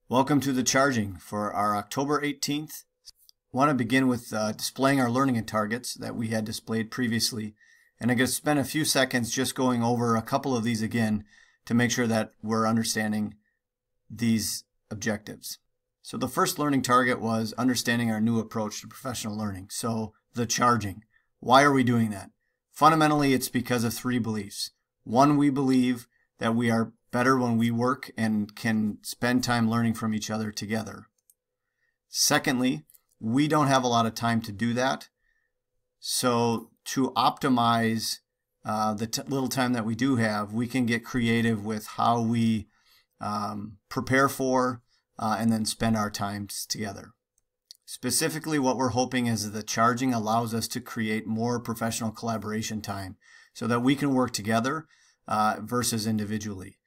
Welcome to the charging for our October 18th. I want to begin with displaying our learning targets that we had displayed previously. And I'm going to spend a few seconds just going over a couple of these again to make sure that we're understanding these objectives. So the first learning target was understanding our new approach to professional learning. So the charging. Why are we doing that? Fundamentally, it's because of three beliefs. One, we believe that we are better when we work and can spend time learning from each other together. Secondly, we don't have a lot of time to do that. So to optimize the little time that we do have, we can get creative with how we prepare for and then spend our times together. Specifically, what we're hoping is that the charging allows us to create more professional collaboration time so that we can work together versus individually.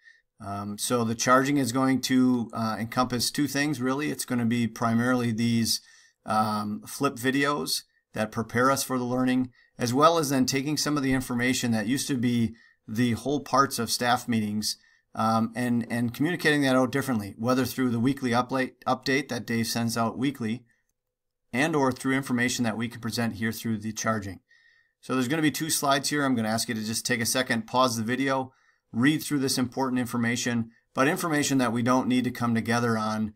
So the charging is going to encompass two things, really. It's going to be primarily these flip videos that prepare us for the learning, as well as then taking some of the information that used to be the whole parts of staff meetings and communicating that out differently, whether through the weekly update that Dave sends out weekly and or through information that we can present here through the charging. So there's going to be two slides here. I'm going to ask you to just take a second, pause the video, read through this important information, but information that we don't need to come together on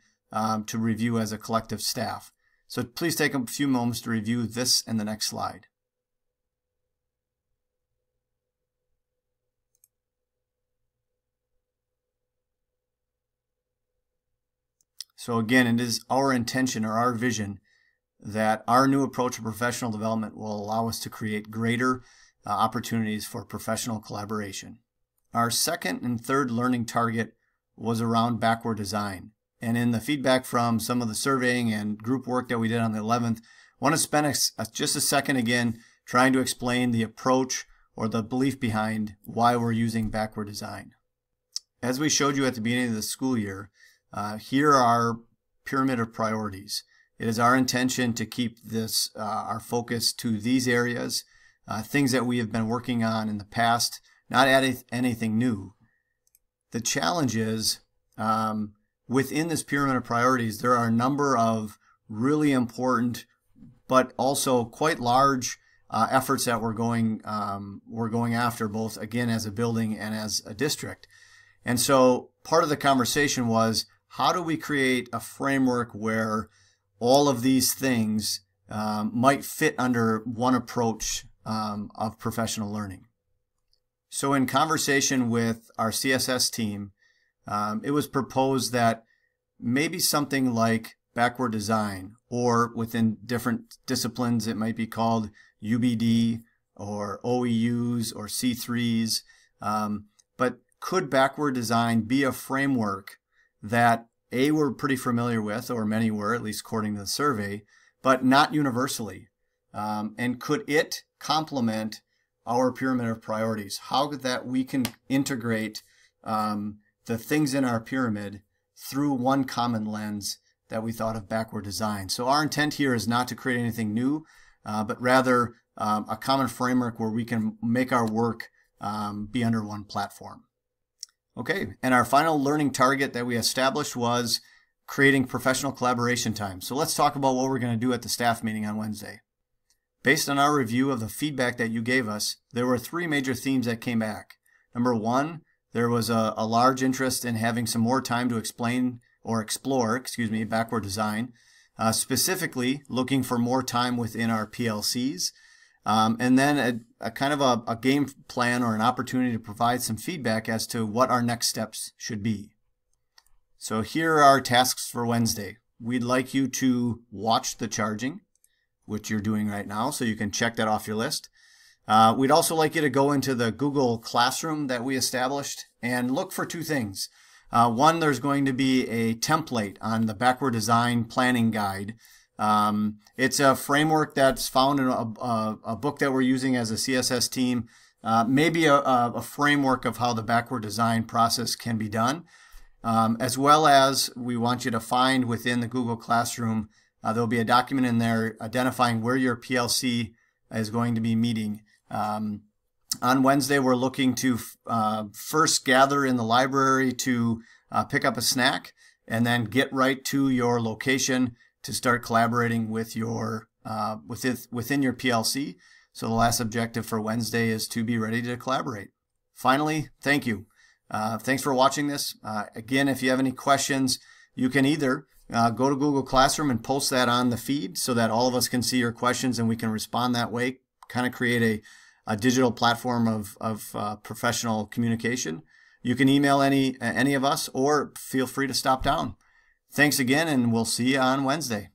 to review as a collective staff. So please take a few moments to review this and the next slide. So again, it is our intention or our vision that our new approach to professional development will allow us to create greater opportunities for professional collaboration. Our second and third learning target was around backward design. And in the feedback from some of the surveying and group work that we did on the 11th, I want to spend just a second again trying to explain the approach or the belief behind why we're using backward design. As we showed you at the beginning of the school year, here are our pyramid of priorities. It is our intention to keep this our focus to these areas, things that we have been working on in the past, not adding anything new. The challenge is within this pyramid of priorities, there are a number of really important but also quite large efforts that we're going after, both again as a building and as a district. And so part of the conversation was, how do we create a framework where all of these things might fit under one approach of professional learning? So in conversation with our CSS team, it was proposed that maybe something like backward design, or within different disciplines it might be called UBD or OEUs or C3s, but could backward design be a framework that we're pretty familiar with, or many were, at least according to the survey, but not universally? And could it complement our pyramid of priorities? How could that we can integrate the things in our pyramid through one common lens that we thought of backward design? So our intent here is not to create anything new, but rather a common framework where we can make our work be under one platform. Okay, and our final learning target that we established was creating professional collaboration time. So let's talk about what we're going to do at the staff meeting on Wednesday. Based on our review of the feedback that you gave us, there were three major themes that came back. Number one, there was a large interest in having some more time to explore backward design, specifically looking for more time within our PLCs, and then a kind of a game plan or an opportunity to provide some feedback as to what our next steps should be. So here are our tasks for Wednesday. We'd like you to watch the charging, which you're doing right now, so you can check that off your list. We'd also like you to go into the Google Classroom that we established and look for two things. One, there's going to be a template on the backward design planning guide. It's a framework that's found in a book that we're using as a CSS team, maybe a framework of how the backward design process can be done, as well as we want you to find within the Google Classroom, there'll be a document in there identifying where your PLC is going to be meeting. On Wednesday, we're looking to first gather in the library to pick up a snack, and then get right to your location to start collaborating with your within your PLC. So the last objective for Wednesday is to be ready to collaborate. Finally, thank you. Thanks for watching this. Again, if you have any questions, you can either go to Google Classroom and post that on the feed so that all of us can see your questions and we can respond that way, kind of create a digital platform of professional communication. You can email any of us, or feel free to stop down. Thanks again, and we'll see you on Wednesday.